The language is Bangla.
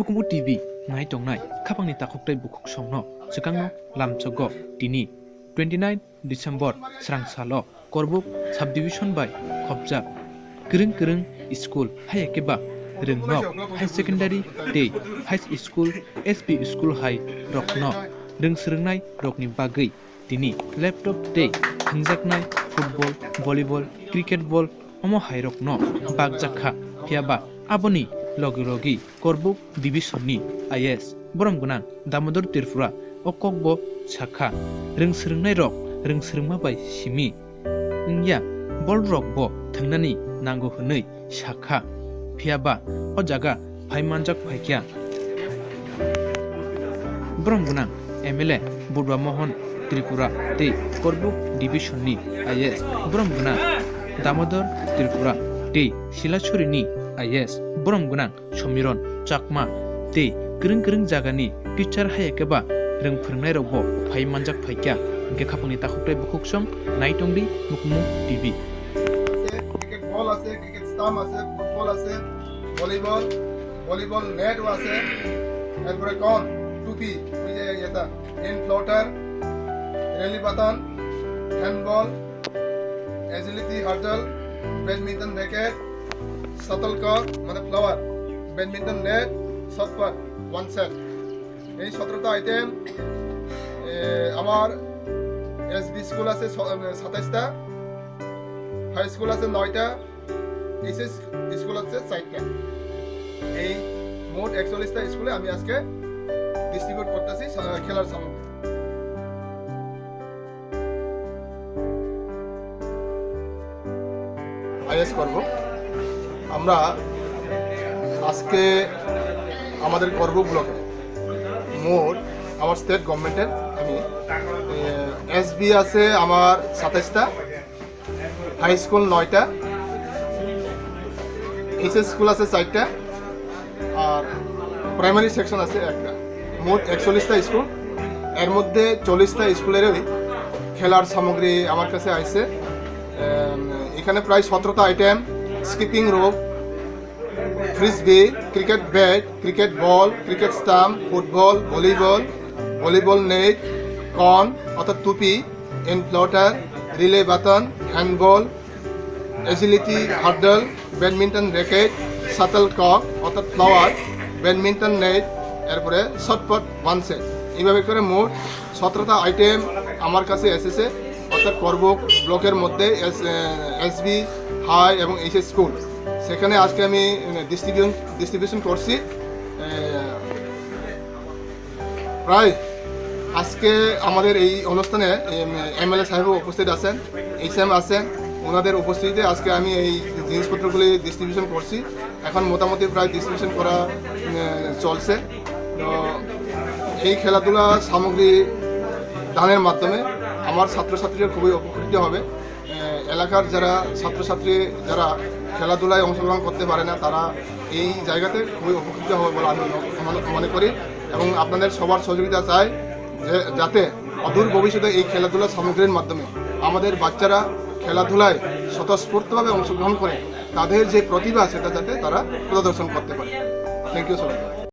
Mukumu TV ngai tongnai khapangni takhoktai bukhuk songno chikangno lamchogo tini 29 December srangsalo korbuk subdivision by khobjak kirung school hayekeba rungno high secondary tei high school SP school high rokno rungsrungnai rokni bagui tini laptop tei thangjaknai football volleyball cricket ball omo hai rokno bagjakha phiaba aboni logi korbuk divisionni IS borong gunang Damodar Tripura okokbo sakha rungsrungnai rok rungsrungma bai simi ingya bol rokbo thangnani nango hwnui sakha phiaba o jaga phaimanjak phaikya borong gunang MLA Budwa Mohan Tripura tei korbuk divisionni IS borong gunang Damodar Tripura tei Silachurini IS borong gunang Somiron Chakma tei kirung jagani teacher hayekeba rungphungnai rokbo phaimanjak phaikya hingke khapangni takhoktai bukhuk song naitongdi Mukumu TV cricket ball আছে ক্রিকেট স্টাম্প আছে ফুটবল আছে ভলিবল নেট আছে তারপরে কন টুপি ওই যে এটা and floater relay baton handball agility hurdle badminton racket shuttlecock মানে flower badminton net shot put one set এই 17টা আইটেম আমার এসবি স্কুল আছে 27টা হাই স্কুল আছে 9টা এইচএস স্কুল আছে 4টা এই মোট 41টা স্কুলে আমি আজকে ডিস্ট্রিবিউট করতেছি খেলার সামগ্রী আইএস করব আমরা আজকে আমাদের করব ব্লকে মোট আমার স্টেট গভর্নমেন্টের আমি এসবি আছে আমার 27টা হাই স্কুল 9টা এইচএস স্কুল আছে 4টা আর প্রাইমারি সেকশন আছে একটা মোট 41টা স্কুল এর মধ্যে 40টা স্কুলেরই খেলার সামগ্রী আমার কাছে আইছে এখানে প্রায় 17টা item skipping rope frisbee cricket bat cricket ball cricket stump football volleyball net cone অর্থাৎ টুপি and floater relay baton handball agility hurdle badminton racket shuttlecock অর্থাৎ ফ্লাওয়ার ব্যাডমিন্টন নেট এরপরে শটপট ওয়ান সেট এইভাবে করে মোট 17টা আইটেম আমার কাছে এসেছে অর্থাৎ করবক ব্লকের মধ্যে এসবি হাই এবং এইচএস স্কুল সেখানে আজকে আমি ডিস্ট্রিবিউশন করছি প্রায় আজকে আমাদের এই অনুষ্ঠানে এমএলএ সাহেবও উপস্থিত আছেন এইচএম আছেন ওনাদের উপস্থিতিতে আজকে আমি এই জিনিসপত্রগুলি ডিস্ট্রিবিউশন করছি এখন মোটামুটি প্রায় ডিস্ট্রিবিউশন করা চলছে তো এই খেলাধুলা সামগ্রী দানের মাধ্যমে আমার ছাত্রছাত্রীরা খুবই উপকৃত হবে এলাকার যারা ছাত্রছাত্রী যারা খেলাধুলায় অংশগ্রহণ করতে পারে না তারা এই জায়গাতে খুবই উপকৃত হবে বলে আমি মনে করি এবং আপনাদের সবার সহযোগিতা চাই যাতে অদূর ভবিষ্যতে এই খেলাধুলা সামগ্রীর মাধ্যমে আমাদের বাচ্চারা খেলাধুলায় স্বতঃস্ফূর্তভাবে অংশগ্রহণ করে তাদের যে প্রতিভা সেটা যাতে তারা প্রদর্শন করতে পারে থ্যাংক ইউ সবাই